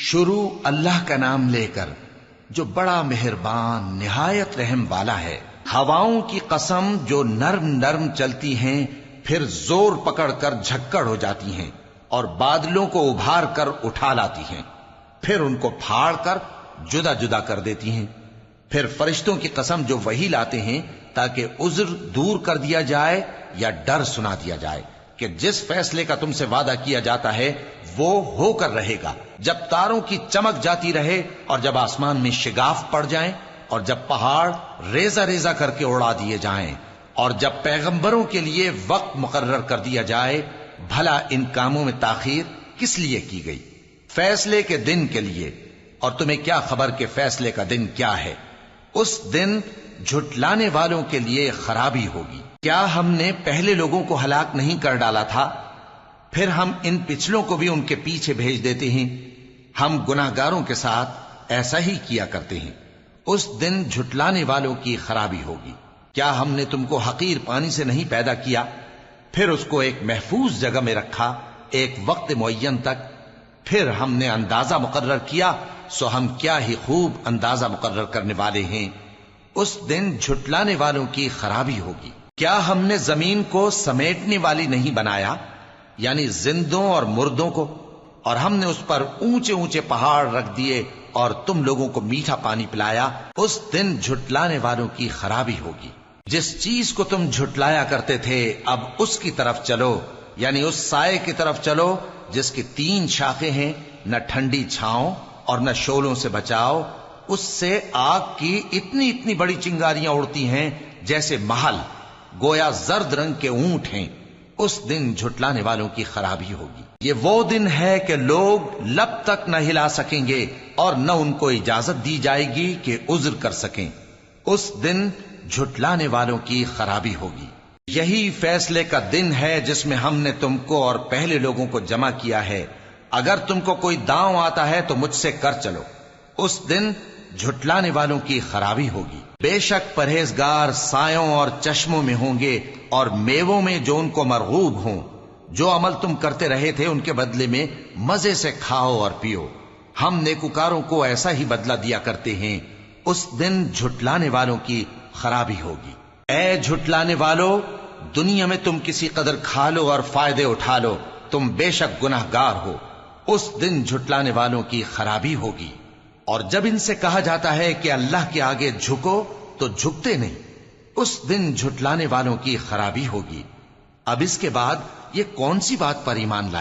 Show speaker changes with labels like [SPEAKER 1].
[SPEAKER 1] شروع اللہ کا نام لے کر جو بڑا مہربان نہایت رحم والا ہے۔ ہواؤں کی قسم جو نرم نرم چلتی ہیں پھر زور پکڑ کر جھکڑ ہو جاتی ہیں اور بادلوں کو ابھار کر اٹھا لاتی ہیں، پھر ان کو پھاڑ کر جدا جدا کر دیتی ہیں۔ پھر فرشتوں کی قسم جو وحی لاتے ہیں تاکہ عذر دور کر دیا جائے یا ڈر سنا دیا جائے کہ جس فیصلے کا تم سے وعدہ کیا جاتا ہے وہ ہو کر رہے گا، جب تاروں کی چمک جاتی رہے اور جب آسمان میں شگاف پڑ جائیں اور جب پہاڑ ریزہ ریزہ کر کے اڑا دیے جائیں اور جب پیغمبروں کے لیے وقت مقرر کر دیا جائے، بھلا ان کاموں میں تاخیر کس لیے کی گئی؟ فیصلے کے دن کے لیے، اور تمہیں کیا خبر کہ فیصلے کا دن کیا ہے؟ اس دن جھٹلانے والوں کے لیے خرابی ہوگی۔ کیا ہم نے پہلے لوگوں کو ہلاک نہیں کر ڈالا تھا؟ پھر ہم ان پچھلوں کو بھی ان کے پیچھے بھیج دیتے ہیں۔ ہم گناہگاروں کے ساتھ ایسا ہی کیا کرتے ہیں۔ اس دن جھٹلانے والوں کی خرابی ہوگی۔ کیا ہم نے تم کو حقیر پانی سے نہیں پیدا کیا، پھر اس کو ایک محفوظ جگہ میں رکھا ایک وقت معین تک، پھر ہم نے اندازہ مقرر کیا، سو ہم کیا ہی خوب اندازہ مقرر کرنے والے ہیں۔ اس دن جھٹلانے والوں کی خرابی ہوگی۔ کیا ہم نے زمین کو سمیٹنے والی نہیں بنایا، یعنی زندوں اور مردوں کو، اور ہم نے اس پر اونچے اونچے پہاڑ رکھ دیے اور تم لوگوں کو میٹھا پانی پلایا۔ اس دن جھٹلانے والوں کی خرابی ہوگی۔ جس چیز کو تم جھٹلایا کرتے تھے اب اس کی طرف چلو، یعنی اس سائے کی طرف چلو جس کی 3 شاخیں ہیں، نہ ٹھنڈی چھاؤں اور نہ شعلوں سے بچاؤ۔ اس سے آگ کی اتنی اتنی بڑی چنگاریاں اڑتی ہیں جیسے محل، گویا زرد رنگ کے اونٹ ہیں۔ اس دن جھٹلانے والوں کی خرابی ہوگی۔ یہ وہ دن ہے کہ لوگ لب تک نہ ہلا سکیں گے اور نہ ان کو اجازت دی جائے گی کہ عذر کر سکیں۔ اس دن جھٹلانے والوں کی خرابی ہوگی۔ یہی فیصلے کا دن ہے جس میں ہم نے تم کو اور پہلے لوگوں کو جمع کیا ہے۔ اگر تم کو کوئی داؤں آتا ہے تو مجھ سے کر چلو۔ اس دن جھٹلانے والوں کی خرابی ہوگی۔ بے شک پرہیزگار سایوں اور چشموں میں ہوں گے اور میووں میں جو ان کو مرغوب ہوں۔ جو عمل تم کرتے رہے تھے ان کے بدلے میں مزے سے کھاؤ اور پیو۔ ہم نیکوکاروں کو ایسا ہی بدلہ دیا کرتے ہیں۔ اس دن جھٹلانے والوں کی خرابی ہوگی۔ اے جھٹلانے والو، دنیا میں تم کسی قدر کھا لو اور فائدے اٹھا لو، تم بے شک گناہگار ہو۔ اس دن جھٹلانے والوں کی خرابی ہوگی۔ اور جب ان سے کہا جاتا ہے کہ اللہ کے آگے جھکو تو جھکتے نہیں۔ اس دن جھٹلانے والوں کی خرابی ہوگی۔ اب اس کے بعد یہ کون سی بات پر ایمان لائیں؟